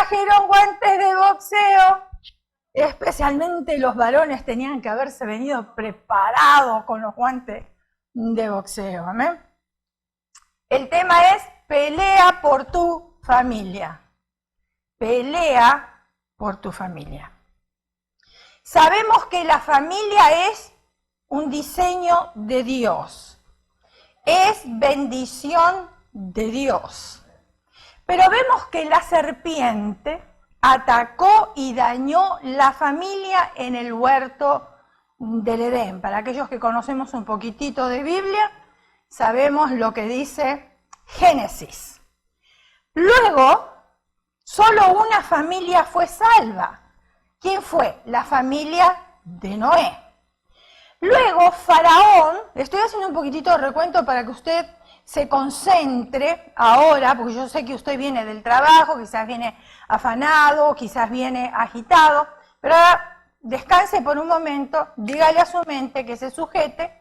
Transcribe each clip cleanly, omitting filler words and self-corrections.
trajeron guantes de boxeo. Especialmente los varones tenían que haberse venido preparados con los guantes de boxeo. ¿Amén? El tema es pelea por tu familia. Pelea por tu familia. Sabemos que la familia es un diseño de Dios. Es bendición de Dios. Pero vemos que la serpiente atacó y dañó la familia en el huerto del Edén. Para aquellos que conocemos un poquitito de Biblia, sabemos lo que dice Génesis. Luego, solo una familia fue salva. ¿Quién fue? La familia de Noé. Luego, Faraón, estoy haciendo un poquitito de recuento para que usted se concentre ahora, porque yo sé que usted viene del trabajo, quizás viene afanado, quizás viene agitado, pero ahora descanse por un momento, dígale a su mente que se sujete,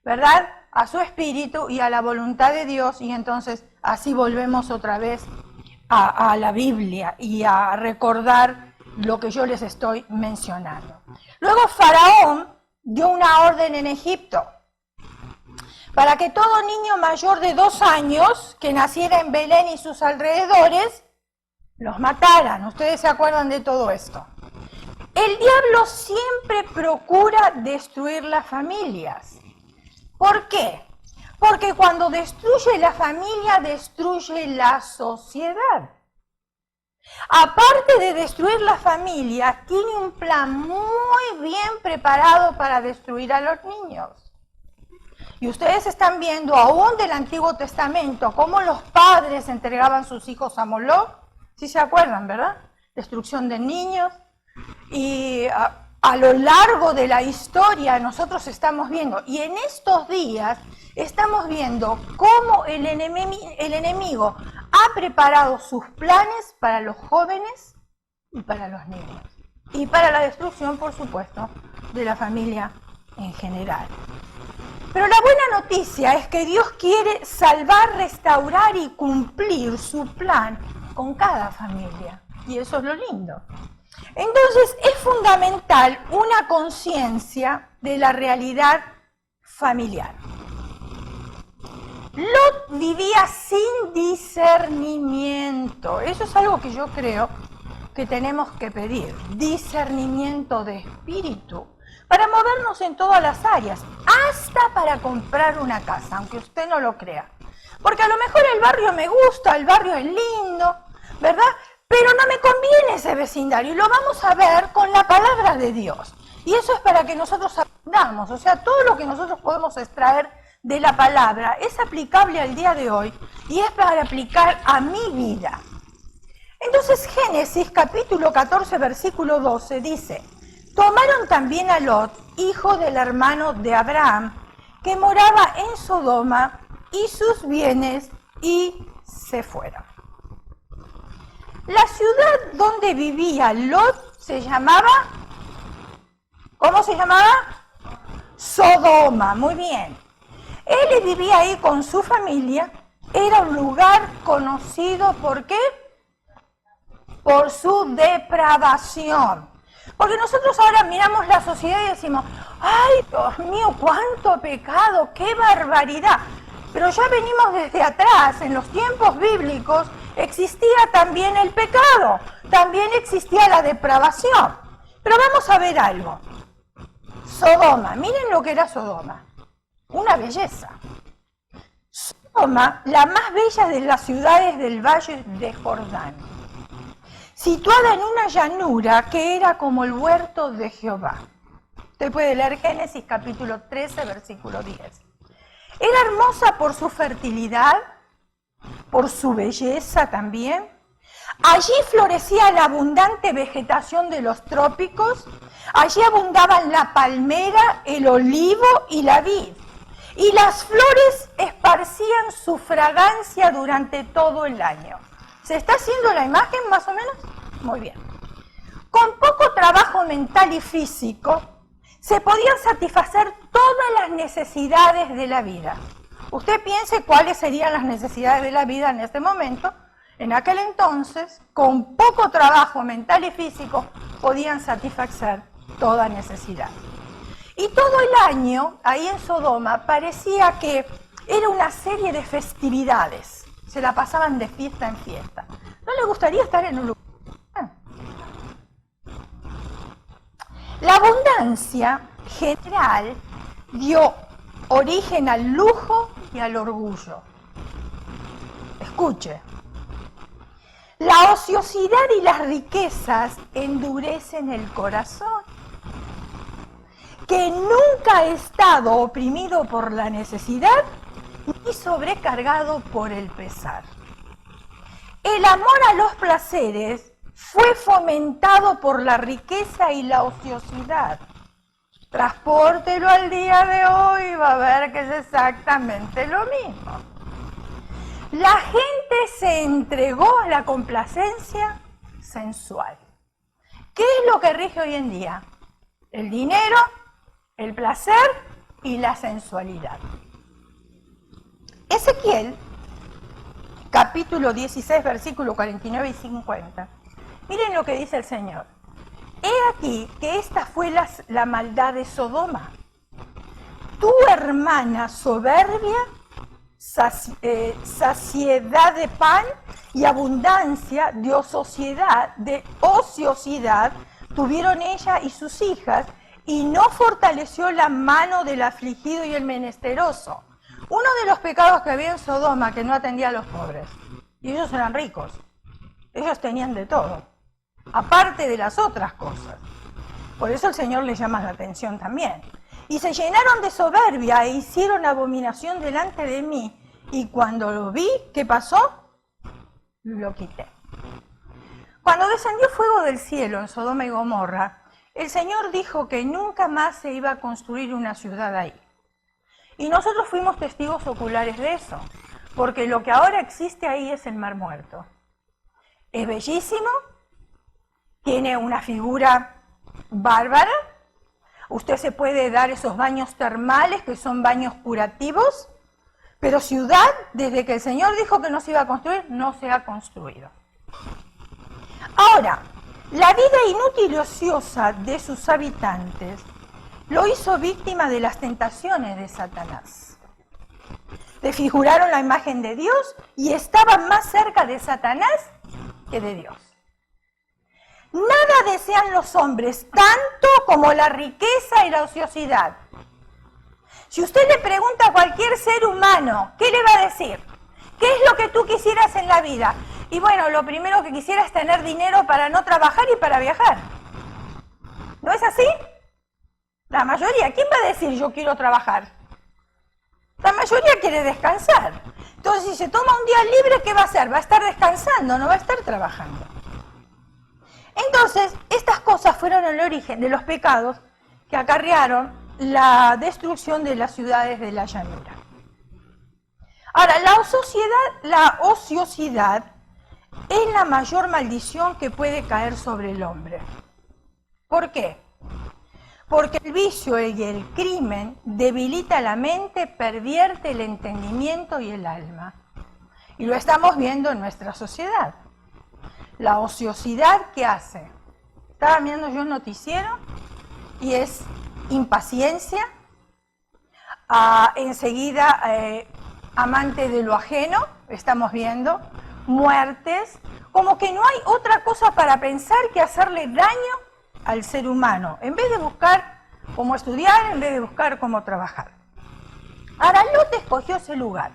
¿verdad?, a su espíritu y a la voluntad de Dios, y entonces así volvemos otra vez a la Biblia y a recordar lo que yo les estoy mencionando. Luego Faraón dio una orden en Egipto para que todo niño mayor de 2 años que naciera en Belén y sus alrededores los mataran. Ustedes se acuerdan de todo esto. El diablo siempre procura destruir las familias. ¿Por qué? Porque cuando destruye la familia, destruye la sociedad. Aparte de destruir la familia, tiene un plan muy bien preparado para destruir a los niños. Y ustedes están viendo aún del Antiguo Testamento cómo los padres entregaban sus hijos a Moloch. ¿Sí se acuerdan, verdad? Destrucción de niños. Y a lo largo de la historia nosotros estamos viendo, y en estos días estamos viendo cómo el enemigo ha preparado sus planes para los jóvenes y para los niños. Y para la destrucción, por supuesto, de la familia en general. Pero la buena noticia es que Dios quiere salvar, restaurar y cumplir su plan con cada familia. Y eso es lo lindo. Entonces es fundamental una conciencia de la realidad familiar. Lot vivía sin discernimiento. Eso es algo que yo creo que tenemos que pedir. Discernimiento de espíritu. Para movernos en todas las áreas, hasta para comprar una casa, aunque usted no lo crea. Porque a lo mejor el barrio me gusta, el barrio es lindo, ¿verdad? Pero no me conviene ese vecindario, y lo vamos a ver con la palabra de Dios. Y eso es para que nosotros aprendamos, o sea, todo lo que nosotros podemos extraer de la palabra es aplicable al día de hoy, y es para aplicar a mi vida. Entonces Génesis capítulo 14, versículo 12 dice: tomaron también a Lot, hijo del hermano de Abraham, que moraba en Sodoma, y sus bienes, y se fueron. La ciudad donde vivía Lot se llamaba, ¿cómo se llamaba? Sodoma, muy bien. Él vivía ahí con su familia, era un lugar conocido, ¿por qué? Por su depravación. Porque nosotros ahora miramos la sociedad y decimos, ¡ay, Dios mío, cuánto pecado, qué barbaridad! Pero ya venimos desde atrás, en los tiempos bíblicos existía también el pecado, también existía la depravación. Pero vamos a ver algo. Sodoma, miren lo que era Sodoma, una belleza. Sodoma, la más bella de las ciudades del Valle de Jordán, situada en una llanura que era como el huerto de Jehová. Usted puede leer Génesis capítulo 13, versículo 10. Era hermosa por su fertilidad, por su belleza también. Allí florecía la abundante vegetación de los trópicos. Allí abundaban la palmera, el olivo y la vid. Y las flores esparcían su fragancia durante todo el año. ¿Se está haciendo la imagen más o menos? Muy bien. Con poco trabajo mental y físico, se podían satisfacer todas las necesidades de la vida. Usted piense cuáles serían las necesidades de la vida en este momento En aquel entonces, con poco trabajo mental y físico, podían satisfacer toda necesidad. Y todo el año, ahí en Sodoma, parecía que era una serie de festividades. Se la pasaban de fiesta en fiesta. ¿No le gustaría estar en un lugar? La abundancia general dio origen al lujo y al orgullo. Escuche. La ociosidad y las riquezas endurecen el corazón, que nunca ha estado oprimido por la necesidad ni sobrecargado por el pesar. El amor a los placeres fue fomentado por la riqueza y la ociosidad. Transpórtelo al día de hoy y va a ver que es exactamente lo mismo. La gente se entregó a la complacencia sensual. ¿Qué es lo que rige hoy en día? El dinero, el placer y la sensualidad. Ezequiel, capítulo 16, versículos 49 y 50. Miren lo que dice el Señor. He aquí que esta fue la maldad de Sodoma. Tu hermana soberbia, saciedad de pan y abundancia de ociosidad tuvieron ella y sus hijas, y no fortaleció la mano del afligido y el menesteroso. Uno de los pecados que había en Sodoma, que no atendía a los pobres. Y ellos eran ricos. Ellos tenían de todo, aparte de las otras cosas. Por eso el Señor les llama la atención también. Y se llenaron de soberbia e hicieron abominación delante de mí. Y cuando lo vi, ¿qué pasó? Lo quité. Cuando descendió fuego del cielo en Sodoma y Gomorra, el Señor dijo que nunca más se iba a construir una ciudad ahí. Y nosotros fuimos testigos oculares de eso, porque lo que ahora existe ahí es el Mar Muerto. Es bellísimo, tiene una figura bárbara, usted se puede dar esos baños termales que son baños curativos, pero ciudad, desde que el Señor dijo que no se iba a construir, no se ha construido. Ahora, la vida inútil y ociosa de sus habitantes lo hizo víctima de las tentaciones de Satanás. Desfiguraron la imagen de Dios y estaban más cerca de Satanás que de Dios. Nada desean los hombres tanto como la riqueza y la ociosidad. Si usted le pregunta a cualquier ser humano, ¿qué le va a decir? ¿Qué es lo que tú quisieras en la vida? Y bueno, lo primero que quisiera es tener dinero para no trabajar y para viajar. ¿No es así? La mayoría, ¿quién va a decir yo quiero trabajar? La mayoría quiere descansar. Entonces, si se toma un día libre, ¿qué va a hacer? Va a estar descansando, no va a estar trabajando. Entonces, estas cosas fueron el origen de los pecados que acarrearon la destrucción de las ciudades de la llanura. Ahora, la ociosidad es la mayor maldición que puede caer sobre el hombre. ¿Por qué? Porque el vicio y el crimen debilita la mente, pervierte el entendimiento y el alma. Y lo estamos viendo en nuestra sociedad. La ociosidad, ¿qué hace? Estaba viendo yo un noticiero y es impaciencia, enseguida amante de lo ajeno, estamos viendo, muertes, como que no hay otra cosa para pensar que hacerle daño al ser humano, en vez de buscar cómo estudiar, en vez de buscar cómo trabajar. Ahora Lot escogió ese lugar,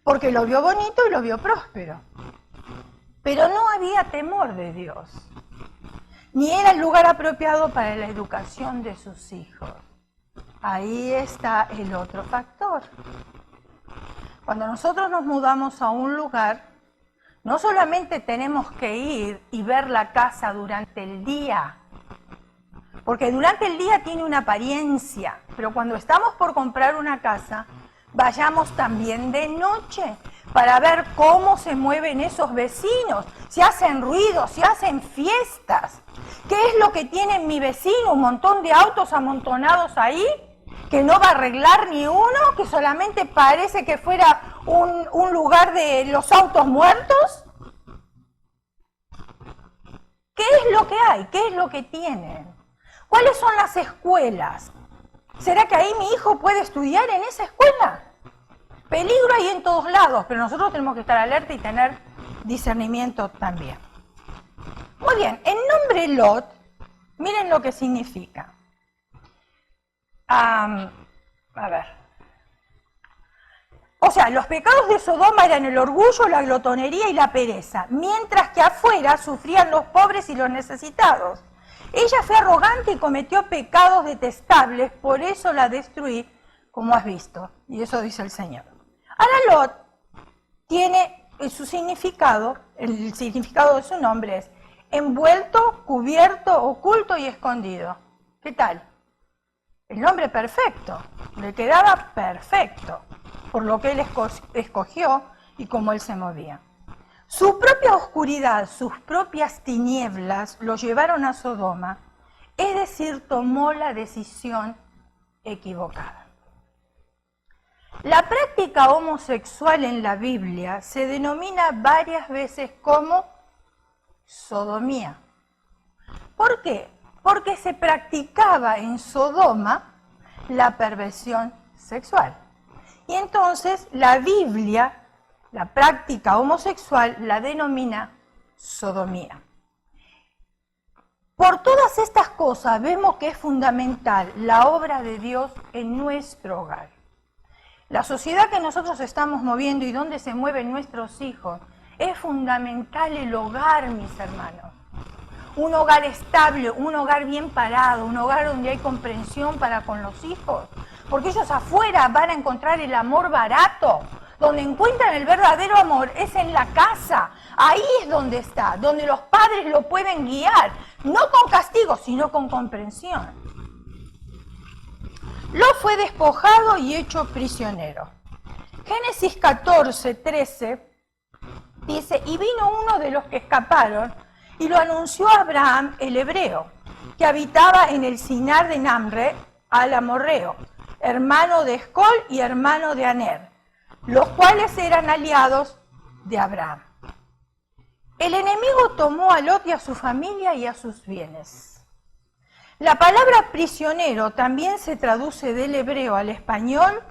porque lo vio bonito y lo vio próspero, pero no había temor de Dios, ni era el lugar apropiado para la educación de sus hijos. Ahí está el otro factor. Cuando nosotros nos mudamos a un lugar, no solamente tenemos que ir y ver la casa durante el día, porque durante el día tiene una apariencia, pero cuando estamos por comprar una casa, vayamos también de noche para ver cómo se mueven esos vecinos, si hacen ruido, si hacen fiestas. ¿Qué es lo que tiene mi vecino? Un montón de autos amontonados ahí, que no va a arreglar ni uno, que solamente parece que fuera un lugar de los autos muertos. lo que hay? ¿Qué es lo que tienen? ¿Cuáles son las escuelas? ¿Será que ahí mi hijo puede estudiar en esa escuela? Peligro hay en todos lados, pero nosotros tenemos que estar alerta y tener discernimiento también. Muy bien, el nombre Lot, miren lo que significa. A ver. O sea, los pecados de Sodoma eran el orgullo, la glotonería y la pereza, mientras que afuera sufrían los pobres y los necesitados. Ella fue arrogante y cometió pecados detestables, por eso la destruí, como has visto. Y eso dice el Señor. Ahora Lot tiene su significado, el significado de su nombre es envuelto, cubierto, oculto y escondido. ¿Qué tal? El nombre perfecto, le quedaba perfecto, por lo que él escogió y cómo él se movía. Su propia oscuridad, sus propias tinieblas lo llevaron a Sodoma, es decir, tomó la decisión equivocada. La práctica homosexual en la Biblia se denomina varias veces como sodomía. ¿Por qué? Porque se practicaba en Sodoma la perversión sexual. Y entonces la Biblia, la práctica homosexual, la denomina sodomía. Por todas estas cosas vemos que es fundamental la obra de Dios en nuestro hogar. La sociedad que nosotros estamos moviendo y donde se mueven nuestros hijos, es fundamental el hogar, mis hermanos. Un hogar estable, un hogar bien parado, un hogar donde hay comprensión para con los hijos. Porque ellos afuera van a encontrar el amor barato. Donde encuentran el verdadero amor es en la casa. Ahí es donde está, donde los padres lo pueden guiar. No con castigo, sino con comprensión. Lot fue despojado y hecho prisionero. Génesis 14, 13 dice, y vino uno de los que escaparon y lo anunció a Abraham el hebreo, que habitaba en el Sinar de Mamre al amorreo, hermano de Escol y hermano de Aner, los cuales eran aliados de Abraham. El enemigo tomó a Lot y a su familia y a sus bienes. La palabra prisionero también se traduce del hebreo al español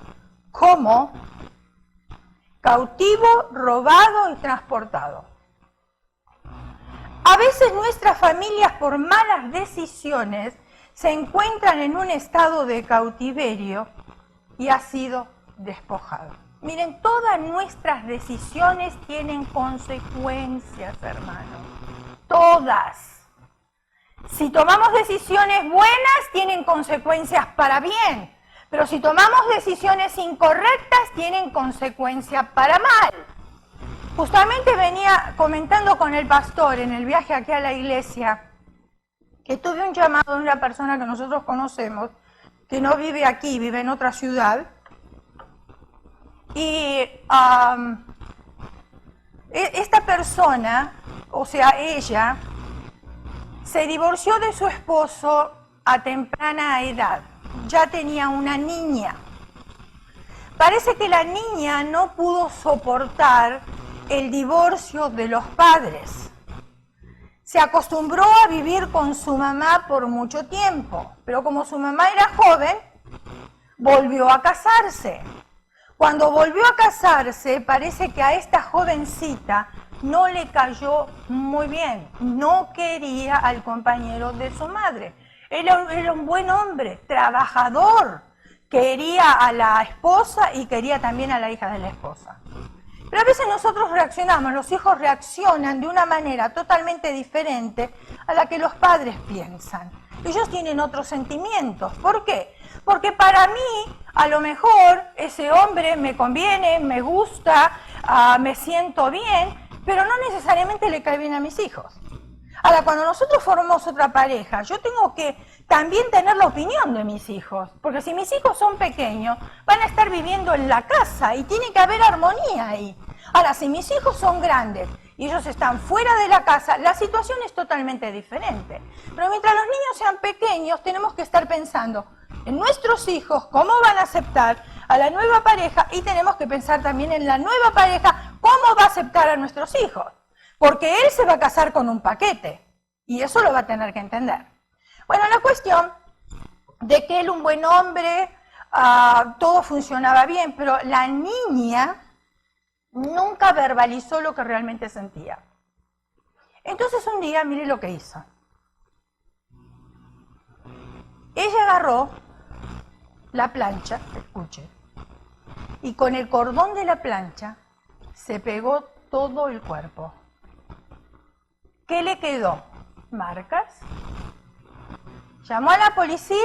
como cautivo, robado y transportado. A veces nuestras familias, por malas decisiones, se encuentran en un estado de cautiverio y ha sido despojado. Miren, todas nuestras decisiones tienen consecuencias, hermanos. Todas. Si tomamos decisiones buenas, tienen consecuencias para bien. Pero si tomamos decisiones incorrectas, tienen consecuencias para mal. Justamente venía comentando con el pastor en el viaje aquí a la iglesia que tuve un llamado de una persona que nosotros conocemos, que no vive aquí, vive en otra ciudad. Y esta persona, o sea, ella, se divorció de su esposo a temprana edad. Ya tenía una niña. Parece que la niña no pudo soportar el divorcio de los padres. Se acostumbró a vivir con su mamá por mucho tiempo, pero como su mamá era joven, volvió a casarse. Cuando volvió a casarse, parece que a esta jovencita no le cayó muy bien, no quería al compañero de su madre. Era un buen hombre, trabajador, quería a la esposa y quería también a la hija de la esposa. Pero a veces nosotros reaccionamos, los hijos reaccionan de una manera totalmente diferente a la que los padres piensan. Ellos tienen otros sentimientos. ¿Por qué? Porque para mí, a lo mejor, ese hombre me conviene, me gusta, me siento bien, pero no necesariamente le cae bien a mis hijos. Ahora, cuando nosotros formamos otra pareja, yo tengo que también tener la opinión de mis hijos, porque si mis hijos son pequeños, van a estar viviendo en la casa y tiene que haber armonía ahí. Ahora, si mis hijos son grandes y ellos están fuera de la casa, la situación es totalmente diferente. Pero mientras los niños sean pequeños, tenemos que estar pensando en nuestros hijos, cómo van a aceptar a la nueva pareja, y tenemos que pensar también en la nueva pareja, cómo va a aceptar a nuestros hijos. Porque él se va a casar con un paquete. Y eso lo va a tener que entender. Bueno, la cuestión de que él, un buen hombre, todo funcionaba bien, pero la niña nunca verbalizó lo que realmente sentía. Entonces un día, mire lo que hizo. Ella agarró la plancha, escuche, y con el cordón de la plancha se pegó todo el cuerpo. ¿Qué le quedó? Marcas. Llamó a la policía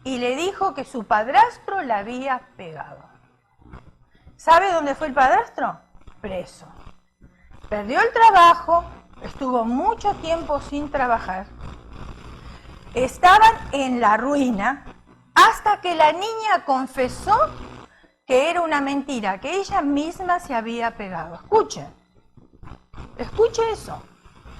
y le dijo que su padrastro la había pegado. ¿Sabe dónde fue el padrastro? Preso. Perdió el trabajo, estuvo mucho tiempo sin trabajar. Estaban en la ruina hasta que la niña confesó que era una mentira, que ella misma se había pegado. Escuche eso.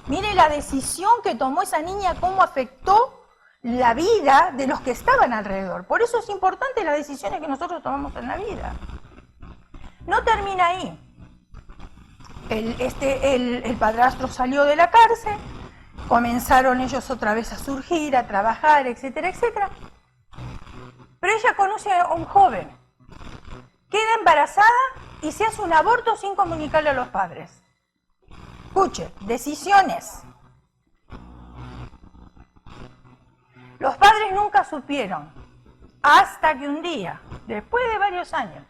Mire la decisión que tomó esa niña, cómo afectó la vida de los que estaban alrededor. Por eso es importante las decisiones que nosotros tomamos en la vida. No termina ahí. El padrastro salió de la cárcel, comenzaron ellos otra vez a surgir, a trabajar, etcétera, etcétera. Pero ella conoce a un joven, queda embarazada y se hace un aborto sin comunicarle a los padres. Escuche, decisiones. Los padres nunca supieron, hasta que un día, después de varios años,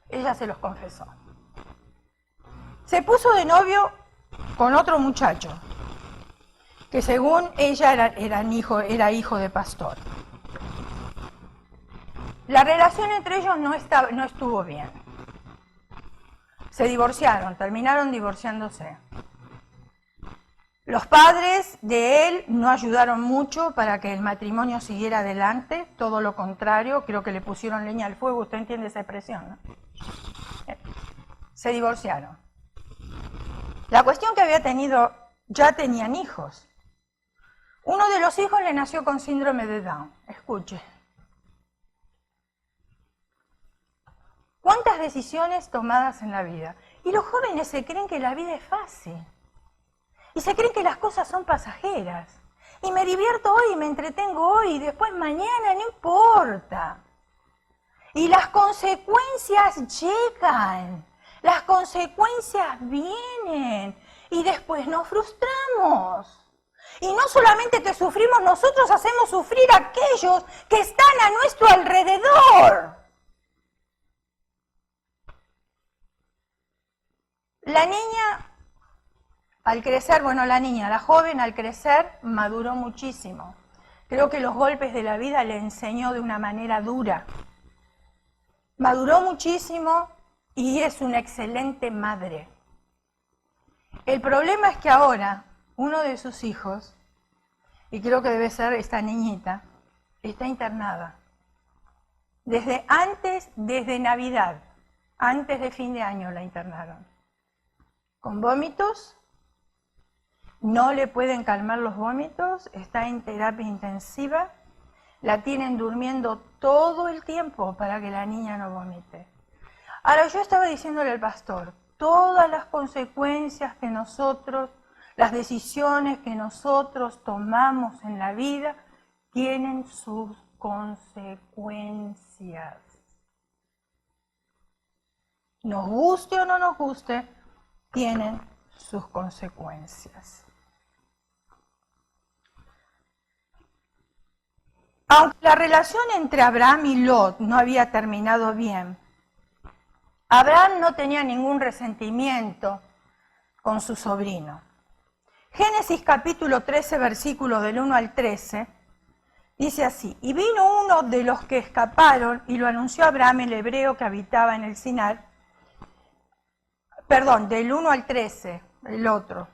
ella se los confesó. Se puso de novio con otro muchacho, que según ella era hijo de pastor. La relación entre ellos no estuvo bien. Se divorciaron, terminaron divorciándose. Los padres de él no ayudaron mucho para que el matrimonio siguiera adelante, todo lo contrario, creo que le pusieron leña al fuego, usted entiende esa expresión, ¿no? Se divorciaron. La cuestión que ya tenían hijos. Uno de los hijos le nació con síndrome de Down. Escuche. ¿Cuántas decisiones tomadas en la vida? Y los jóvenes se creen que la vida es fácil. Y se creen que las cosas son pasajeras. Y me divierto hoy, me entretengo hoy, y después mañana, no importa. Y las consecuencias llegan. Las consecuencias vienen. Y después nos frustramos. Y no solamente que sufrimos nosotros, hacemos sufrir a aquellos que están a nuestro alrededor. La niña, al crecer, la joven al crecer maduró muchísimo. Creo que los golpes de la vida le enseñó de una manera dura. Maduró muchísimo y es una excelente madre. El problema es que ahora uno de sus hijos, y creo que debe ser esta niñita, está internada. Desde Navidad, antes de fin de año la internaron. Con vómitos, no le pueden calmar los vómitos, está en terapia intensiva, la tienen durmiendo todo el tiempo para que la niña no vomite. Ahora yo estaba diciéndole al pastor, todas las consecuencias que nosotros, las decisiones que nosotros tomamos en la vida, tienen sus consecuencias. Nos guste o no nos guste, tienen sus consecuencias. Aunque la relación entre Abraham y Lot no había terminado bien, Abraham no tenía ningún resentimiento con su sobrino. Génesis capítulo 13, versículos del 1 al 13, dice así: y vino uno de los que escaparon y lo anunció a Abraham, el hebreo que habitaba en el Sinar. Perdón, del 1 al 13, el otro.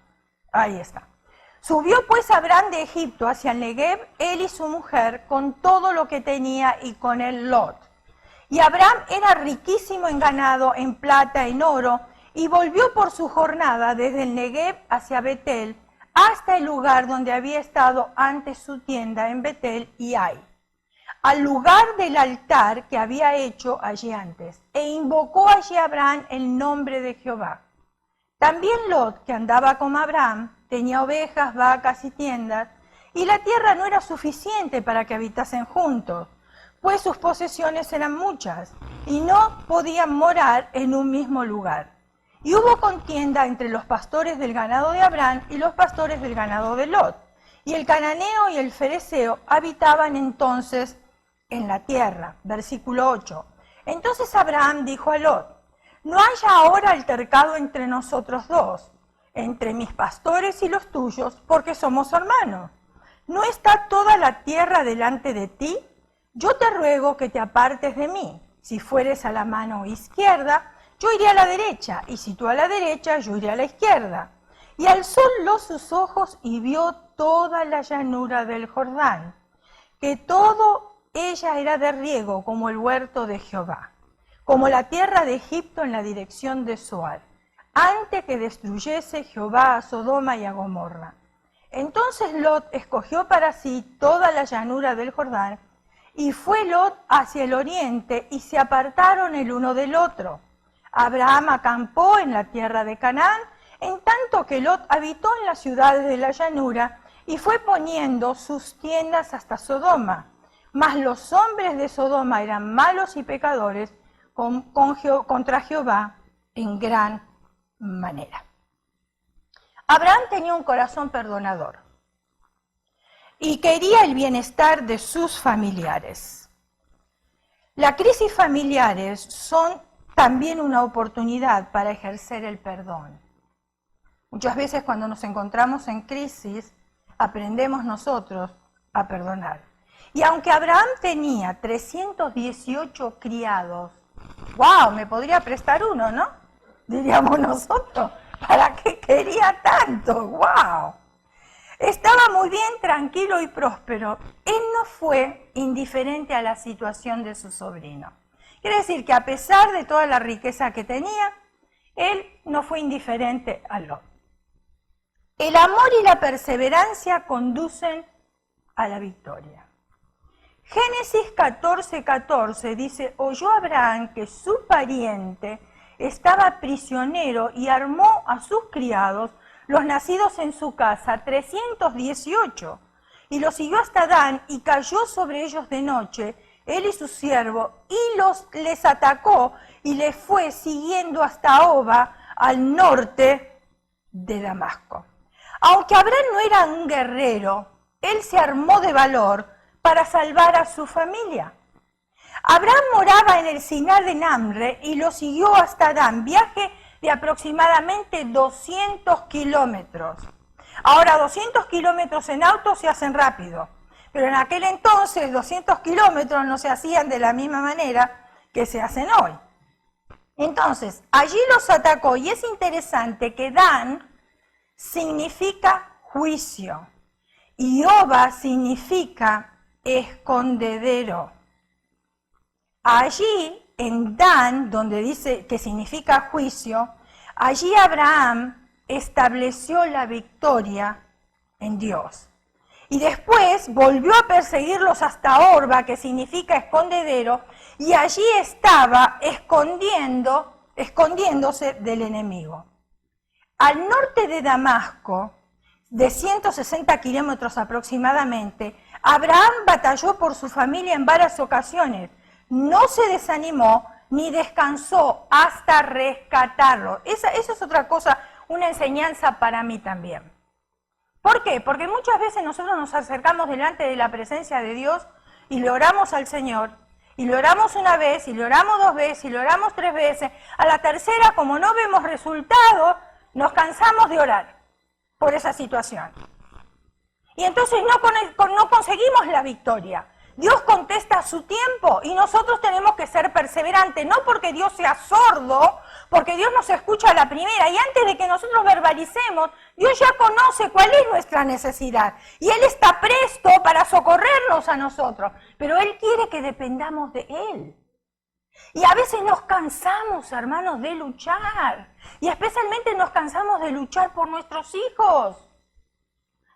Ahí está. Subió pues Abraham de Egipto hacia el Negev, él y su mujer, con todo lo que tenía, y con él Lot. Y Abraham era riquísimo en ganado, en plata, en oro, y volvió por su jornada desde el Negev hacia Betel, hasta el lugar donde había estado antes su tienda en Betel y Ai, al lugar del altar que había hecho allí antes, e invocó allí Abraham el nombre de Jehová. También Lot, que andaba con Abraham, tenía ovejas, vacas y tiendas, y la tierra no era suficiente para que habitasen juntos, pues sus posesiones eran muchas, y no podían morar en un mismo lugar. Y hubo contienda entre los pastores del ganado de Abraham y los pastores del ganado de Lot. Y el cananeo y el fereceo habitaban entonces en la tierra. Versículo 8. Entonces Abraham dijo a Lot: no haya ahora altercado entre nosotros dos, entre mis pastores y los tuyos, porque somos hermanos. ¿No está toda la tierra delante de ti? Yo te ruego que te apartes de mí. Si fueres a la mano izquierda, yo iré a la derecha, y si tú a la derecha, yo iré a la izquierda. Y alzó Lot sus ojos y vio toda la llanura del Jordán, que todo ella era de riego como el huerto de Jehová, como la tierra de Egipto en la dirección de Zoar, antes que destruyese Jehová a Sodoma y a Gomorra. Entonces Lot escogió para sí toda la llanura del Jordán, y fue Lot hacia el oriente, y se apartaron el uno del otro. Abraham acampó en la tierra de Canaán, en tanto que Lot habitó en las ciudades de la llanura, y fue poniendo sus tiendas hasta Sodoma. Mas los hombres de Sodoma eran malos y pecadores contra Jehová en gran manera. Abraham tenía un corazón perdonador y quería el bienestar de sus familiares. Las crisis familiares son también una oportunidad para ejercer el perdón. Muchas veces cuando nos encontramos en crisis, aprendemos nosotros a perdonar. Y aunque Abraham tenía 318 criados, ¡wow! Me podría prestar uno, ¿no? Diríamos nosotros, ¿para qué quería tanto? ¡Wow! Estaba muy bien, tranquilo y próspero. Él no fue indiferente a la situación de su sobrino. Quiere decir que a pesar de toda la riqueza que tenía, él no fue indiferente a Lot. El amor y la perseverancia conducen a la victoria. Génesis 14:14 dice: oyó Abraham que su pariente estaba prisionero y armó a sus criados, los nacidos en su casa, 318, y los siguió hasta Dan y cayó sobre ellos de noche, él y su siervo, y les atacó y les fue siguiendo hasta Oba, al norte de Damasco. Aunque Abraham no era un guerrero, él se armó de valor para salvar a su familia. Abraham moraba en el Sinar de Mamre y lo siguió hasta Dan, viaje de aproximadamente 200 kilómetros. Ahora, 200 kilómetros en auto se hacen rápido, pero en aquel entonces 200 kilómetros no se hacían de la misma manera que se hacen hoy. Entonces, allí los atacó, y es interesante que Dan significa juicio y Oba significa escondedero. Allí, en Dan, donde dice que significa juicio, allí Abraham estableció la victoria en Dios. Y después volvió a perseguirlos hasta Orba, que significa escondedero, y allí estaba escondiéndose del enemigo. Al norte de Damasco, de 160 kilómetros aproximadamente, Abraham batalló por su familia en varias ocasiones. No se desanimó ni descansó hasta rescatarlo. Esa es otra cosa, una enseñanza para mí también. ¿Por qué? Porque muchas veces nosotros nos acercamos delante de la presencia de Dios y le oramos al Señor, y le oramos una vez, y le oramos dos veces, y le oramos tres veces. A la tercera, como no vemos resultados, nos cansamos de orar por esa situación. Y entonces no conseguimos la victoria. Dios contesta a su tiempo y nosotros tenemos que ser perseverantes, no porque Dios sea sordo, porque Dios nos escucha a la primera, y antes de que nosotros verbalicemos, Dios ya conoce cuál es nuestra necesidad y Él está presto para socorrernos a nosotros, pero Él quiere que dependamos de Él. Y a veces nos cansamos, hermanos, de luchar, y especialmente nos cansamos de luchar por nuestros hijos.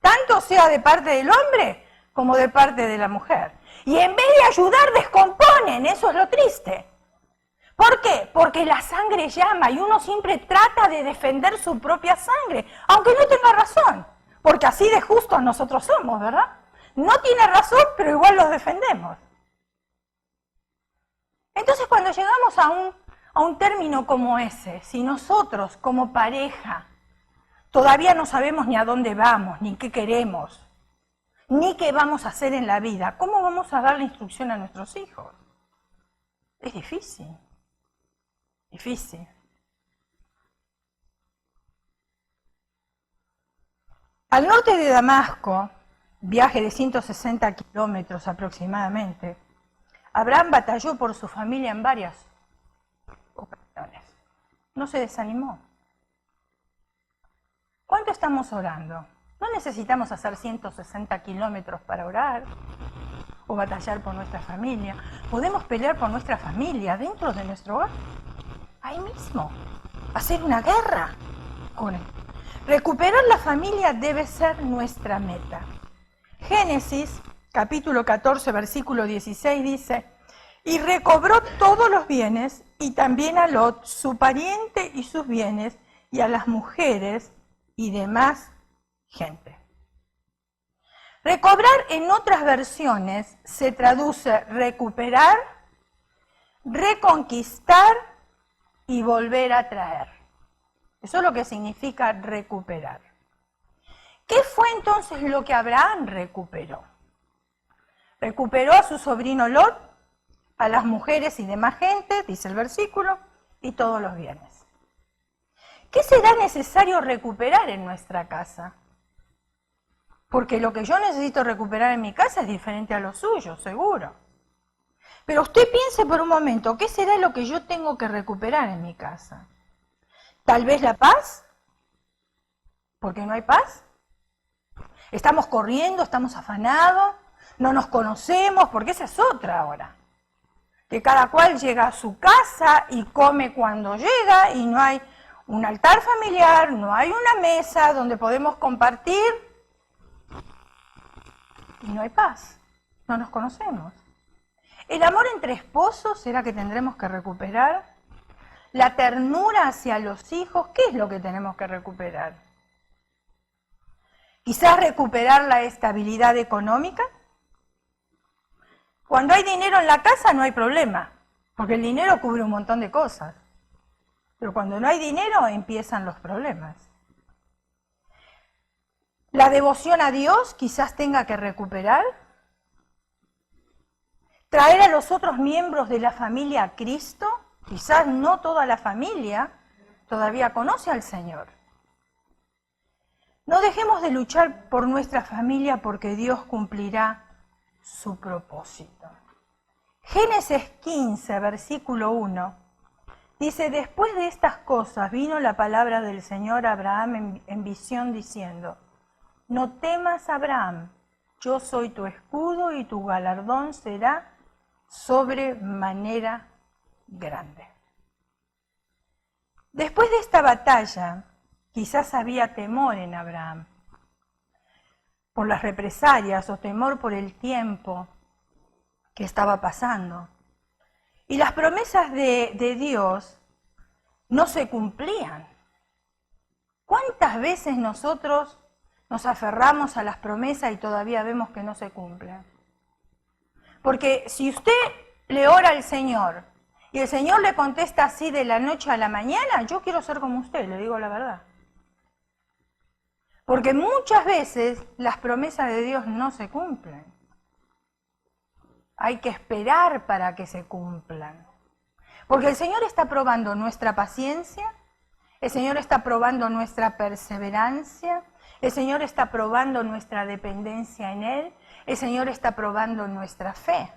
tanto sea de parte del hombre como de parte de la mujer. Y en vez de ayudar, descomponen, eso es lo triste. ¿Por qué? Porque la sangre llama y uno siempre trata de defender su propia sangre, aunque no tenga razón, porque así de justos nosotros somos, ¿verdad? No tiene razón, pero igual los defendemos. Entonces, cuando llegamos a un término como ese, si nosotros como pareja todavía no sabemos ni a dónde vamos, ni qué queremos, ni qué vamos a hacer en la vida, ¿cómo vamos a dar la instrucción a nuestros hijos? Es difícil. Difícil. Al norte de Damasco, viaje de 160 kilómetros aproximadamente, Abraham batalló por su familia en varias ocasiones. No se desanimó. ¿Cuánto estamos orando? No necesitamos hacer 160 kilómetros para orar o batallar por nuestra familia. Podemos pelear por nuestra familia dentro de nuestro hogar. Ahí mismo, hacer una guerra con él. Recuperar la familia debe ser nuestra meta. Génesis, capítulo 14, versículo 16 dice, y recobró todos los bienes, y también a Lot, su pariente y sus bienes, y a las mujeres y demás gente. Recobrar en otras versiones se traduce recuperar, reconquistar, y volver a traer. Eso es lo que significa recuperar. ¿Qué fue entonces lo que Abraham recuperó? Recuperó a su sobrino Lot, a las mujeres y demás gente, dice el versículo, y todos los bienes. ¿Qué será necesario recuperar en nuestra casa? Porque lo que yo necesito recuperar en mi casa es diferente a lo suyo, seguro. Pero usted piense por un momento, ¿qué será lo que yo tengo que recuperar en mi casa? ¿Tal vez la paz? ¿Porque no hay paz? Estamos corriendo, estamos afanados, no nos conocemos, porque esa es otra ahora. Que cada cual llega a su casa y come cuando llega y no hay un altar familiar, no hay una mesa donde podemos compartir y no hay paz, no nos conocemos. El amor entre esposos será que tendremos que recuperar. La ternura hacia los hijos, ¿qué es lo que tenemos que recuperar? Quizás recuperar la estabilidad económica. Cuando hay dinero en la casa no hay problema, porque el dinero cubre un montón de cosas. Pero cuando no hay dinero empiezan los problemas. La devoción a Dios quizás tenga que recuperar. Traer a los otros miembros de la familia a Cristo, quizás no toda la familia todavía conoce al Señor. No dejemos de luchar por nuestra familia porque Dios cumplirá su propósito. Génesis 15, versículo 1, dice, después de estas cosas vino la palabra del Señor a Abraham en visión diciendo, no temas, Abraham, yo soy tu escudo y tu galardón será sobremanera grande. Después de esta batalla, quizás había temor en Abraham por las represalias o temor por el tiempo que estaba pasando. Y las promesas de Dios no se cumplían. ¿Cuántas veces nosotros nos aferramos a las promesas y todavía vemos que no se cumplen? Porque si usted le ora al Señor y el Señor le contesta así de la noche a la mañana, yo quiero ser como usted, le digo la verdad. Porque muchas veces las promesas de Dios no se cumplen. Hay que esperar para que se cumplan. Porque el Señor está probando nuestra paciencia, el Señor está probando nuestra perseverancia, el Señor está probando nuestra dependencia en Él, el Señor está probando nuestra fe.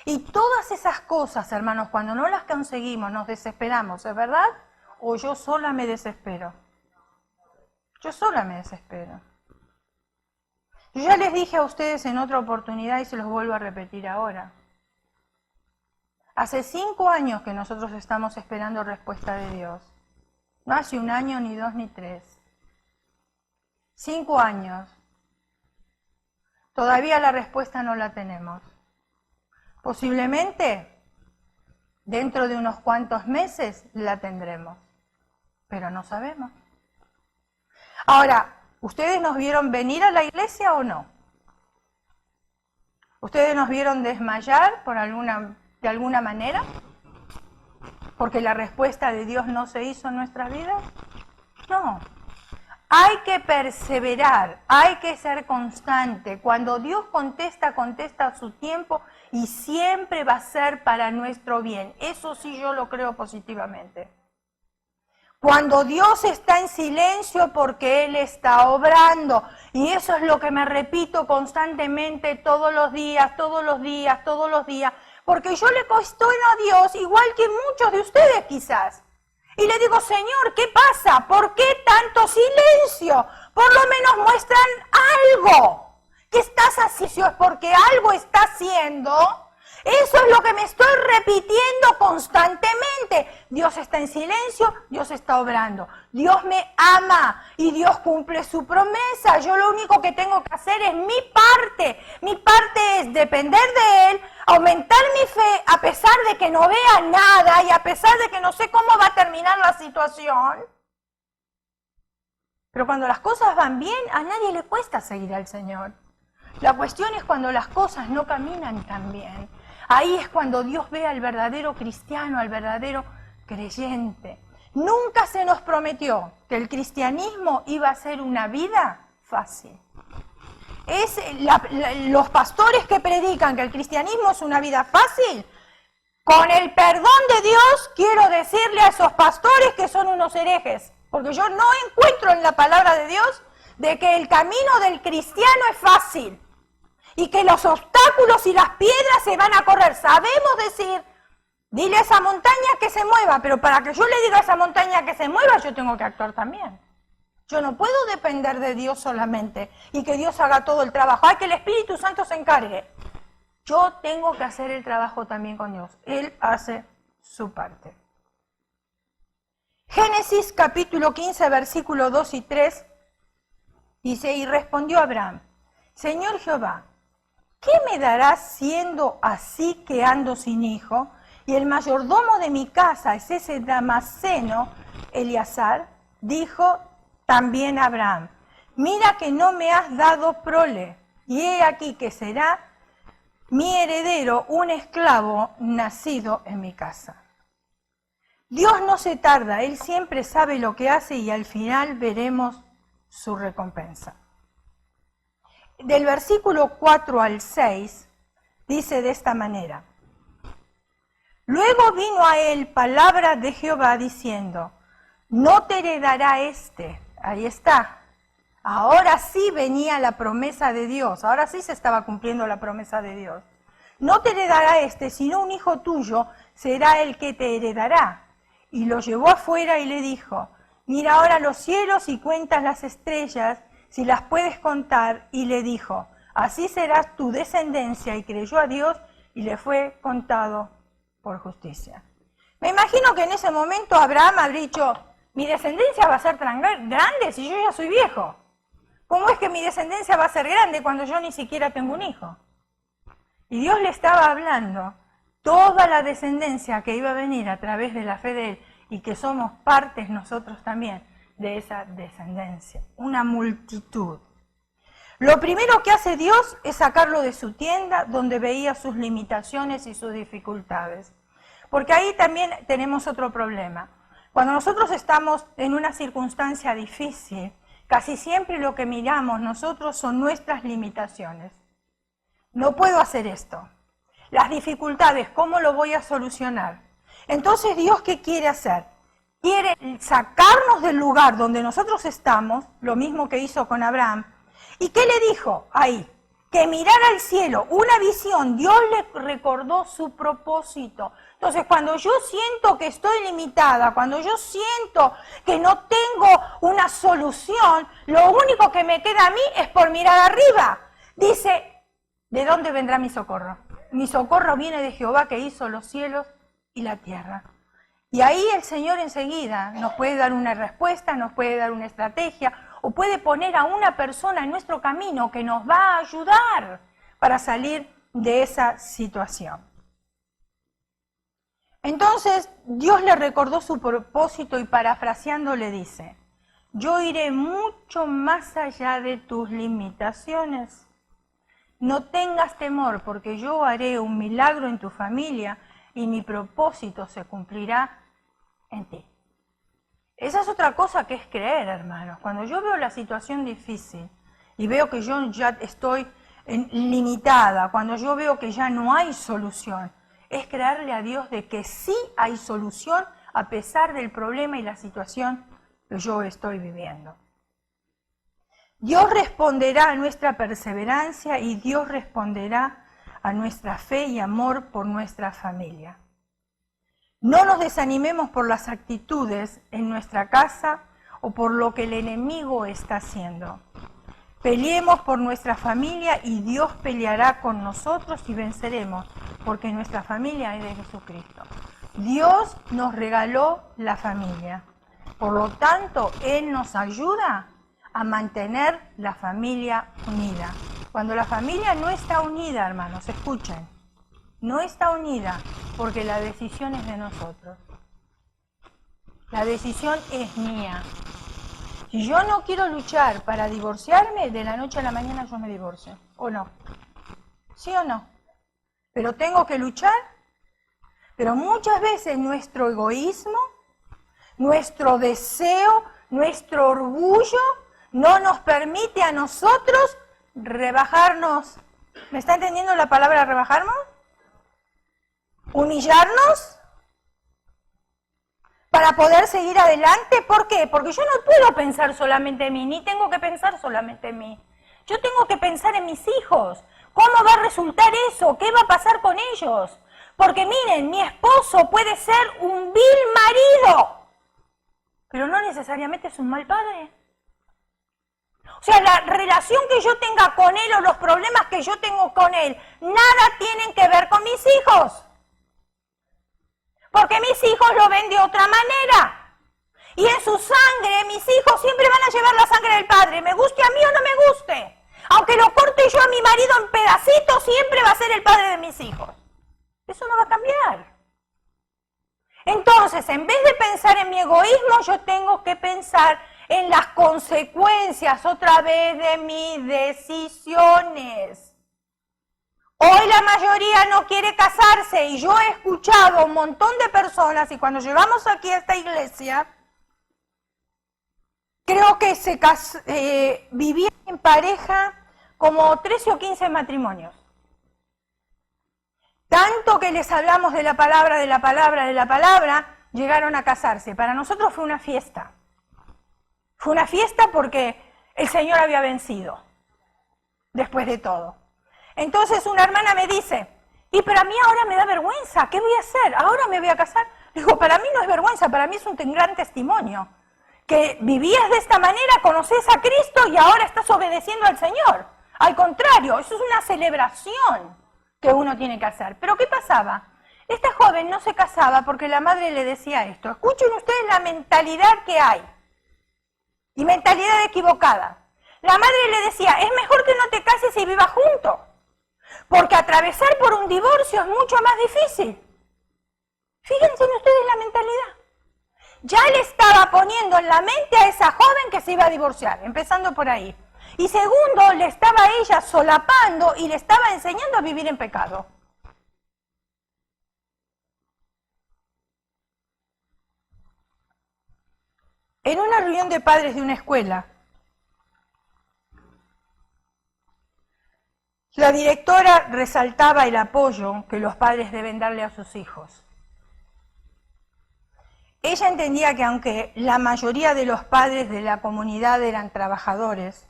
Y todas esas cosas, hermanos, cuando no las conseguimos, nos desesperamos, ¿es verdad? O yo sola me desespero. Yo sola me desespero. Yo ya les dije a ustedes en otra oportunidad y se los vuelvo a repetir ahora. Hace 5 años que nosotros estamos esperando respuesta de Dios. No hace 1 año, ni 2, ni 3. 5 años. Todavía la respuesta no la tenemos. Posiblemente dentro de unos cuantos meses la tendremos, pero no sabemos. Ahora, ¿ustedes nos vieron venir a la iglesia o no? ¿Ustedes nos vieron desmayar de alguna manera? ¿Porque la respuesta de Dios no se hizo en nuestras vidas? No. Hay que perseverar, hay que ser constante. Cuando Dios contesta, contesta a su tiempo y siempre va a ser para nuestro bien. Eso sí yo lo creo positivamente. Cuando Dios está en silencio porque Él está obrando. Y eso es lo que me repito constantemente todos los días, todos los días, todos los días. Porque yo le cuestiono a Dios igual que muchos de ustedes quizás. Y le digo, Señor, ¿qué pasa? ¿Por qué tanto silencio? Por lo menos muestran algo. ¿Qué estás haciendo? Es porque algo está haciendo. Eso es lo que me estoy repitiendo constantemente. Dios está en silencio, Dios está obrando. Dios me ama y Dios cumple su promesa. Yo lo único que tengo que hacer es mi parte. Mi parte es depender de Él, aumentar mi fe a pesar de que no vea nada y a pesar de que no sé cómo va a terminar la situación. Pero cuando las cosas van bien, a nadie le cuesta seguir al Señor. La cuestión es cuando las cosas no caminan tan bien. Ahí es cuando Dios ve al verdadero cristiano, al verdadero creyente. Nunca se nos prometió que el cristianismo iba a ser una vida fácil. Los pastores que predican que el cristianismo es una vida fácil, con el perdón de Dios quiero decirle a esos pastores que son unos herejes, porque yo no encuentro en la palabra de Dios de que el camino del cristiano es fácil. Y que los obstáculos y las piedras se van a correr. Sabemos decir, dile a esa montaña que se mueva, pero para que yo le diga a esa montaña que se mueva, yo tengo que actuar también. Yo no puedo depender de Dios solamente y que Dios haga todo el trabajo. ¡Ay, que el Espíritu Santo se encargue! Yo tengo que hacer el trabajo también con Dios. Él hace su parte. Génesis capítulo 15, versículo 2 y 3, dice, y respondió Abraham, Señor Jehová, ¿qué me darás siendo así que ando sin hijo? Y el mayordomo de mi casa es ese Damaseno, Eleazar. Dijo también Abraham, mira que no me has dado prole, y he aquí que será mi heredero un esclavo nacido en mi casa. Dios no se tarda, Él siempre sabe lo que hace y al final veremos su recompensa. Del versículo 4 al 6, dice de esta manera, luego vino a él palabra de Jehová diciendo, no te heredará este. Ahí está. Ahora sí venía la promesa de Dios, ahora sí se estaba cumpliendo la promesa de Dios. No te heredará este, sino un hijo tuyo será el que te heredará. Y lo llevó afuera y le dijo, mira ahora los cielos y cuentas las estrellas, si las puedes contar, y le dijo, así será tu descendencia, y creyó a Dios, y le fue contado por justicia. Me imagino que en ese momento Abraham habría dicho, mi descendencia va a ser tan grande si yo ya soy viejo. ¿Cómo es que mi descendencia va a ser grande cuando yo ni siquiera tengo un hijo? Y Dios le estaba hablando toda la descendencia que iba a venir a través de la fe de Él, y que somos partes nosotros también de esa descendencia, una multitud. Lo primero que hace Dios es sacarlo de su tienda donde veía sus limitaciones y sus dificultades. Porque ahí también tenemos otro problema. Cuando nosotros estamos en una circunstancia difícil, casi siempre lo que miramos nosotros son nuestras limitaciones. No puedo hacer esto. Las dificultades, ¿cómo lo voy a solucionar? Entonces, ¿Dios qué quiere hacer? Quiere sacarnos del lugar donde nosotros estamos, lo mismo que hizo con Abraham. ¿Y qué le dijo ahí? Que mirara al cielo, una visión. Dios le recordó su propósito. Entonces, cuando yo siento que estoy limitada, cuando yo siento que no tengo una solución, lo único que me queda a mí es por mirar arriba. Dice, ¿de dónde vendrá mi socorro? Mi socorro viene de Jehová que hizo los cielos y la tierra. Y ahí el Señor enseguida nos puede dar una respuesta, nos puede dar una estrategia, o puede poner a una persona en nuestro camino que nos va a ayudar para salir de esa situación. Entonces Dios le recordó su propósito y parafraseando le dice: yo iré mucho más allá de tus limitaciones. No tengas temor, porque yo haré un milagro en tu familia y mi propósito se cumplirá en ti. Esa es otra cosa que es creer, hermanos. Cuando yo veo la situación difícil y veo que yo ya estoy limitada, cuando yo veo que ya no hay solución, es creerle a Dios de que sí hay solución a pesar del problema y la situación que yo estoy viviendo. Dios responderá a nuestra perseverancia y Dios responderá a nuestra fe y amor por nuestra familia. No nos desanimemos por las actitudes en nuestra casa o por lo que el enemigo está haciendo. Peleemos por nuestra familia y Dios peleará con nosotros y venceremos, porque nuestra familia es de Jesucristo. Dios nos regaló la familia. Por lo tanto, Él nos ayuda a mantener la familia unida. Cuando la familia no está unida, hermanos, escuchen, no está unida porque la decisión es de nosotros. La decisión es mía. Si yo no quiero luchar para divorciarme, de la noche a la mañana yo me divorcio. ¿O no? ¿Sí o no? Pero tengo que luchar. Pero muchas veces nuestro egoísmo, nuestro deseo, nuestro orgullo no nos permite a nosotros rebajarnos. ¿Me está entendiendo la palabra rebajarnos? Humillarnos para poder seguir adelante. ¿Por qué? Porque yo no puedo pensar solamente en mí, ni tengo que pensar solamente en mí. Yo tengo que pensar en mis hijos. ¿Cómo va a resultar eso? ¿Qué va a pasar con ellos? Porque miren, mi esposo puede ser un vil marido, pero no necesariamente es un mal padre. O sea, la relación que yo tenga con él o los problemas que yo tengo con él, nada tienen que ver con mis hijos. Porque mis hijos lo ven de otra manera. Y en su sangre, mis hijos siempre van a llevar la sangre del padre, me guste a mí o no me guste. Aunque lo corte yo a mi marido en pedacitos, siempre va a ser el padre de mis hijos. Eso no va a cambiar. Entonces, en vez de pensar en mi egoísmo, yo tengo que pensar en las consecuencias otra vez de mis decisiones. Hoy la mayoría no quiere casarse y yo he escuchado a un montón de personas, y cuando llegamos aquí a esta iglesia, creo que vivían en pareja como 13 o 15 matrimonios. Tanto que les hablamos de la palabra, llegaron a casarse. Para nosotros fue una fiesta. Fue una fiesta porque el Señor había vencido, después de todo. Entonces una hermana me dice, pero a mí ahora me da vergüenza, ¿qué voy a hacer? ¿Ahora me voy a casar? Digo, para mí no es vergüenza, para mí es un gran testimonio. Que vivías de esta manera, conoces a Cristo y ahora estás obedeciendo al Señor. Al contrario, eso es una celebración que uno tiene que hacer. Pero ¿qué pasaba? Esta joven no se casaba porque la madre le decía esto. Escuchen ustedes la mentalidad que hay. Y mentalidad equivocada. La madre le decía, es mejor que no te cases y vivas juntos. Porque atravesar por un divorcio es mucho más difícil. Fíjense ustedes la mentalidad. Ya le estaba poniendo en la mente a esa joven que se iba a divorciar, empezando por ahí. Y segundo, le estaba ella solapando y le estaba enseñando a vivir en pecado. En una reunión de padres de una escuela, la directora resaltaba el apoyo que los padres deben darle a sus hijos. Ella entendía que aunque la mayoría de los padres de la comunidad eran trabajadores,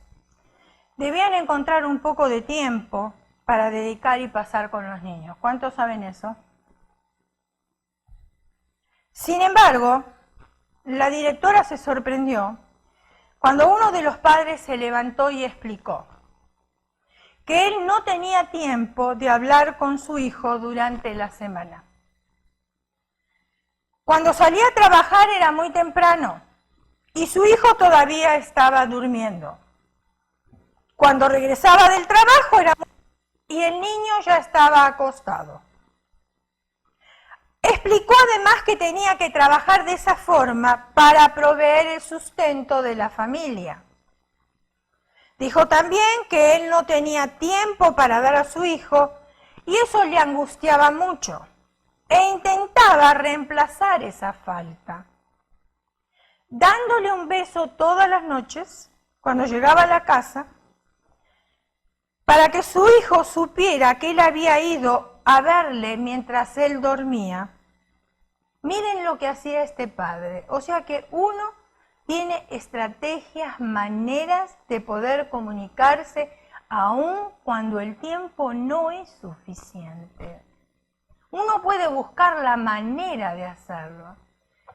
debían encontrar un poco de tiempo para dedicar y pasar con los niños. ¿Cuántos saben eso? Sin embargo, la directora se sorprendió cuando uno de los padres se levantó y explicó que él no tenía tiempo de hablar con su hijo durante la semana. Cuando salía a trabajar era muy temprano y su hijo todavía estaba durmiendo. Cuando regresaba del trabajo y el niño ya estaba acostado. Explicó además que tenía que trabajar de esa forma para proveer el sustento de la familia. Dijo también que él no tenía tiempo para dar a su hijo y eso le angustiaba mucho e intentaba reemplazar esa falta, dándole un beso todas las noches cuando llegaba a la casa para que su hijo supiera que él había ido a verle mientras él dormía. Miren lo que hacía este padre. O sea que uno tiene estrategias, maneras de poder comunicarse aun cuando el tiempo no es suficiente. Uno puede buscar la manera de hacerlo.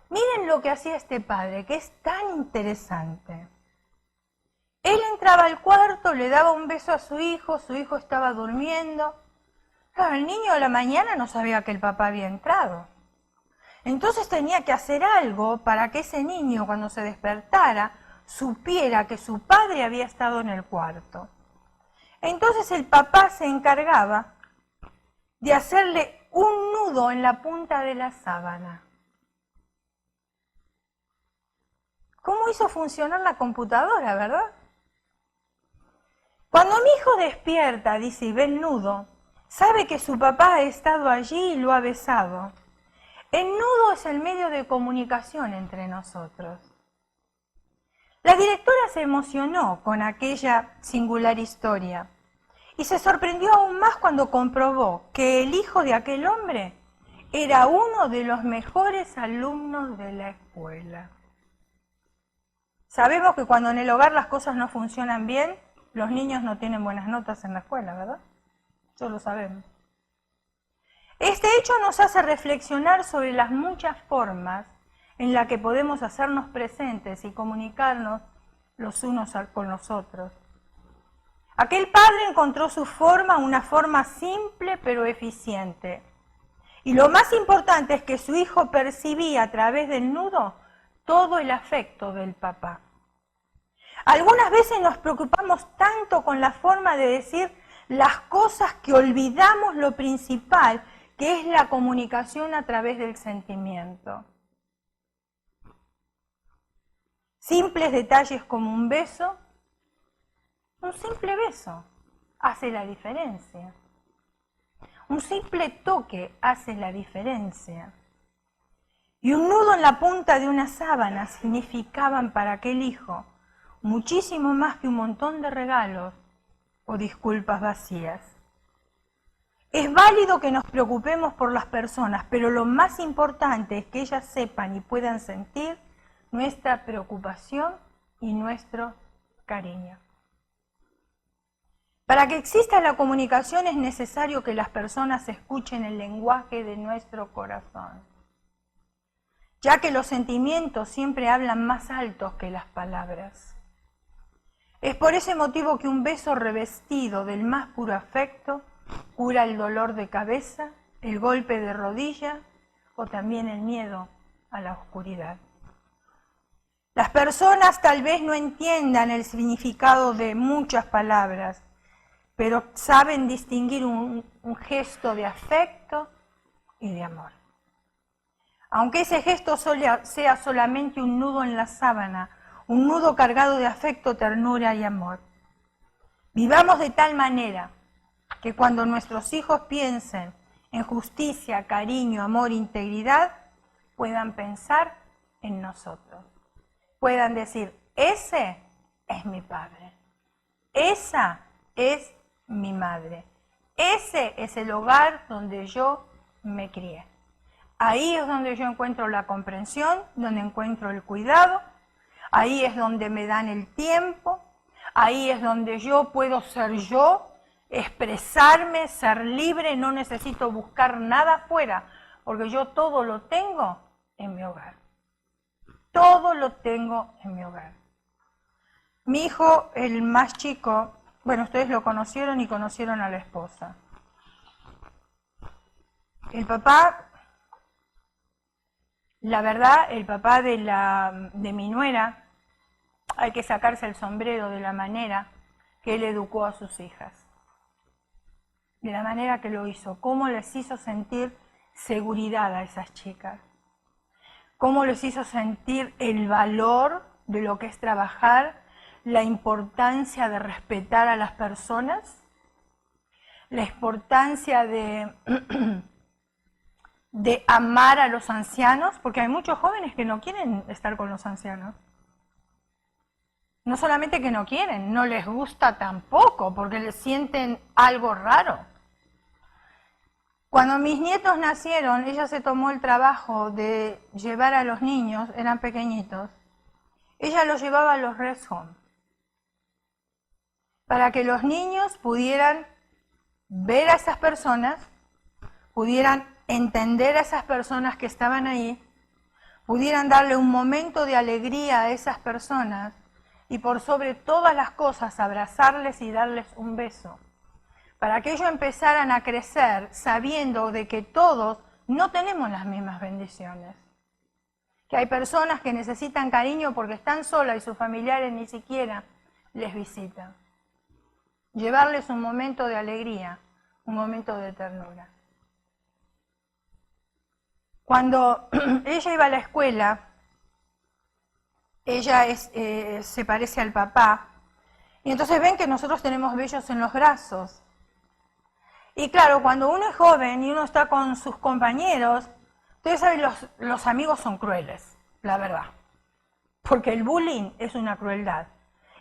Miren lo que hacía este padre, que es tan interesante. Él entraba al cuarto, le daba un beso a su hijo estaba durmiendo. Claro, el niño a la mañana no sabía que el papá había entrado. Entonces tenía que hacer algo para que ese niño, cuando se despertara, supiera que su padre había estado en el cuarto. Entonces el papá se encargaba de hacerle un nudo en la punta de la sábana. ¿Cómo hizo funcionar la computadora, verdad? Cuando mi hijo despierta, dice, y ve el nudo, sabe que su papá ha estado allí y lo ha besado. El nudo es el medio de comunicación entre nosotros. La directora se emocionó con aquella singular historia y se sorprendió aún más cuando comprobó que el hijo de aquel hombre era uno de los mejores alumnos de la escuela. Sabemos que cuando en el hogar las cosas no funcionan bien, los niños no tienen buenas notas en la escuela, ¿verdad? Eso lo sabemos. Este hecho nos hace reflexionar sobre las muchas formas en las que podemos hacernos presentes y comunicarnos los unos con los otros. Aquel padre encontró su forma, una forma simple pero eficiente. Y lo más importante es que su hijo percibía a través del nudo todo el afecto del papá. Algunas veces nos preocupamos tanto con la forma de decir las cosas que olvidamos lo principal, que es la comunicación a través del sentimiento. Simples detalles como un beso, un simple beso hace la diferencia. Un simple toque hace la diferencia. Y un nudo en la punta de una sábana significaban para aquel hijo muchísimo más que un montón de regalos o disculpas vacías. Es válido que nos preocupemos por las personas, pero lo más importante es que ellas sepan y puedan sentir nuestra preocupación y nuestro cariño. Para que exista la comunicación es necesario que las personas escuchen el lenguaje de nuestro corazón, ya que los sentimientos siempre hablan más altos que las palabras. Es por ese motivo que un beso revestido del más puro afecto cura el dolor de cabeza, el golpe de rodilla o también el miedo a la oscuridad. Las personas tal vez no entiendan el significado de muchas palabras, pero saben distinguir un gesto de afecto y de amor. Aunque ese gesto sea solamente un nudo en la sábana, un nudo cargado de afecto, ternura y amor. Vivamos de tal manera que cuando nuestros hijos piensen en justicia, cariño, amor, integridad, puedan pensar en nosotros. Puedan decir, ese es mi padre, esa es mi madre, ese es el hogar donde yo me crié. Ahí es donde yo encuentro la comprensión, donde encuentro el cuidado, ahí es donde me dan el tiempo, ahí es donde yo puedo ser yo, expresarme, ser libre, no necesito buscar nada afuera, porque yo todo lo tengo en mi hogar. Todo lo tengo en mi hogar. Mi hijo, el más chico, bueno, ustedes lo conocieron y conocieron a la esposa. El papá, la verdad, el papá de mi nuera hay que sacarse el sombrero de la manera que él educó a sus hijas. De la manera que lo hizo, cómo les hizo sentir seguridad a esas chicas, cómo les hizo sentir el valor de lo que es trabajar, la importancia de respetar a las personas, la importancia de amar a los ancianos, porque hay muchos jóvenes que no quieren estar con los ancianos. No solamente que no quieren, no les gusta tampoco, porque les sienten algo raro. Cuando mis nietos nacieron, ella se tomó el trabajo de llevar a los niños, eran pequeñitos, ella los llevaba a los rest home, para que los niños pudieran ver a esas personas, pudieran entender a esas personas que estaban ahí, pudieran darle un momento de alegría a esas personas y por sobre todas las cosas abrazarles y darles un beso, para que ellos empezaran a crecer sabiendo de que todos no tenemos las mismas bendiciones, que hay personas que necesitan cariño porque están solas y sus familiares ni siquiera les visitan. Llevarles un momento de alegría, un momento de ternura. Cuando ella iba a la escuela, ella se parece al papá, y entonces ven que nosotros tenemos vellos en los brazos. Y claro, cuando uno es joven y uno está con sus compañeros, ustedes saben, los amigos son crueles, la verdad. Porque el bullying es una crueldad.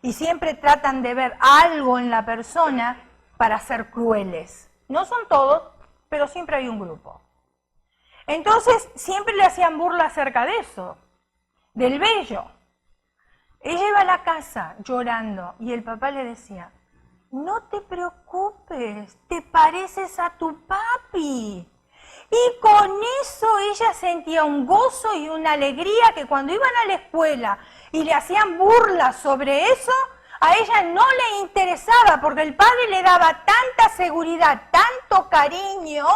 Y siempre tratan de ver algo en la persona para ser crueles. No son todos, pero siempre hay un grupo. Entonces, siempre le hacían burla acerca de eso, del vello. Ella iba a la casa llorando y el papá le decía: no te preocupes, te pareces a tu papi. Y con eso ella sentía un gozo y una alegría que cuando iban a la escuela y le hacían burlas sobre eso, a ella no le interesaba porque el padre le daba tanta seguridad, tanto cariño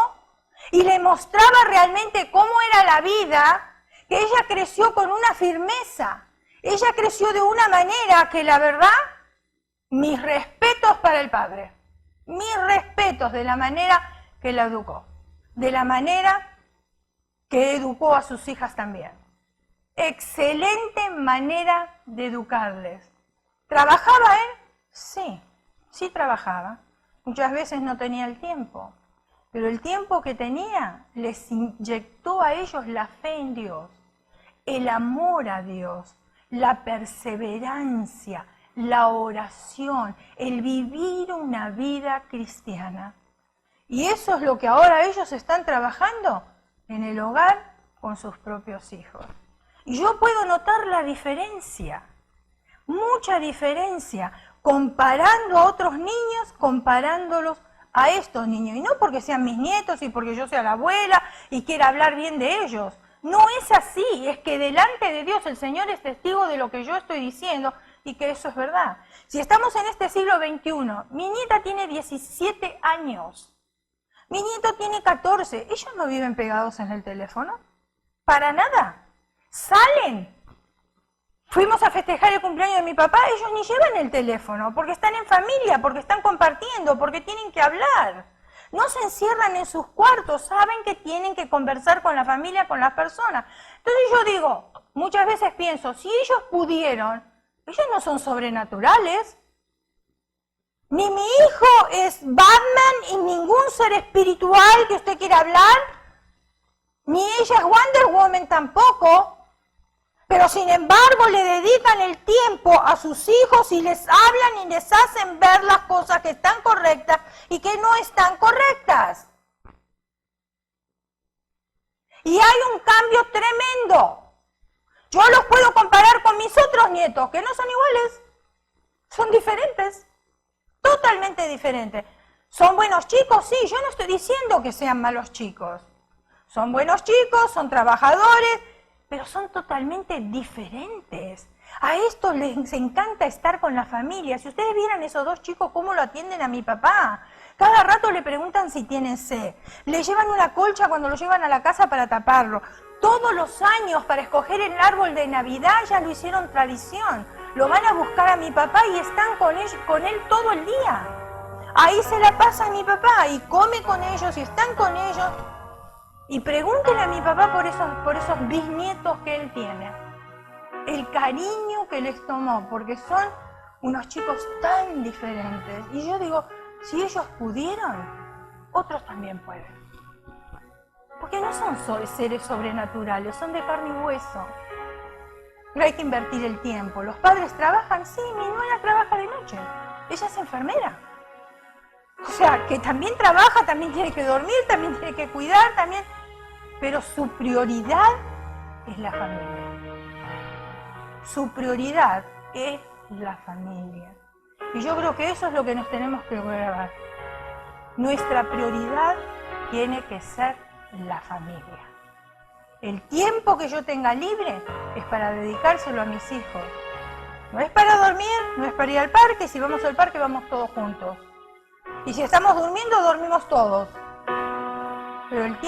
y le mostraba realmente cómo era la vida, que ella creció con una firmeza. Ella creció de una manera que la verdad, mis respetos para el padre, mis respetos de la manera que la educó, de la manera que educó a sus hijas también. Excelente manera de educarles. ¿Trabajaba él? Sí, sí trabajaba. Muchas veces no tenía el tiempo, pero el tiempo que tenía les inyectó a ellos la fe en Dios, el amor a Dios, la perseverancia, la oración, el vivir una vida cristiana. Y eso es lo que ahora ellos están trabajando en el hogar con sus propios hijos. Y yo puedo notar la diferencia, mucha diferencia, comparando a otros niños, comparándolos a estos niños. Y no porque sean mis nietos y porque yo sea la abuela y quiera hablar bien de ellos. No es así, es que delante de Dios el Señor es testigo de lo que yo estoy diciendo y que eso es verdad. Si estamos en este siglo XXI, mi nieta tiene 17 años, mi nieto tiene 14, ellos no viven pegados en el teléfono, para nada, salen. Fuimos a festejar el cumpleaños de mi papá, ellos ni llevan el teléfono, porque están en familia, porque están compartiendo, porque tienen que hablar. No se encierran en sus cuartos, saben que tienen que conversar con la familia, con las personas. Entonces yo digo, muchas veces pienso, si ellos pudieron, ellos no son sobrenaturales. Ni mi hijo es Batman y ningún ser espiritual que usted quiera hablar, ni ella es Wonder Woman tampoco. Pero sin embargo le dedican el tiempo a sus hijos y les hablan y les hacen ver las cosas que están correctas y que no están correctas. Y hay un cambio tremendo. Yo los puedo comparar con mis otros nietos, que no son iguales, son diferentes, totalmente diferentes. ¿Son buenos chicos? Sí, yo no estoy diciendo que sean malos chicos. Son buenos chicos, son trabajadores, pero son totalmente diferentes. A estos les encanta estar con la familia. Si ustedes vieran esos dos chicos cómo lo atienden a mi papá, cada rato le preguntan si tienen sed. Le llevan una colcha cuando lo llevan a la casa para taparlo. Todos los años para escoger el árbol de Navidad ya lo hicieron tradición. lo van a buscar a mi papá y están con él todo el día. Ahí se la pasa a mi papá y come con ellos y están con ellos. Y pregúntenle a mi papá por esos bisnietos que él tiene. El cariño que les tomó, porque son unos chicos tan diferentes. Y yo digo, si ellos pudieron, otros también pueden. Porque no son seres sobrenaturales, son de carne y hueso. Pero hay que invertir el tiempo. ¿Los padres trabajan? Sí, mi nuera trabaja de noche. Ella es enfermera. O sea, que también trabaja, también tiene que dormir, también tiene que cuidar, también... Pero su prioridad es la familia. Su prioridad es la familia. Y yo creo que eso es lo que nos tenemos que grabar. Nuestra prioridad tiene que ser la familia. El tiempo que yo tenga libre es para dedicárselo a mis hijos. No es para dormir, no es para ir al parque. Si vamos al parque, vamos todos juntos. Y si estamos durmiendo, dormimos todos. Pero el tiempo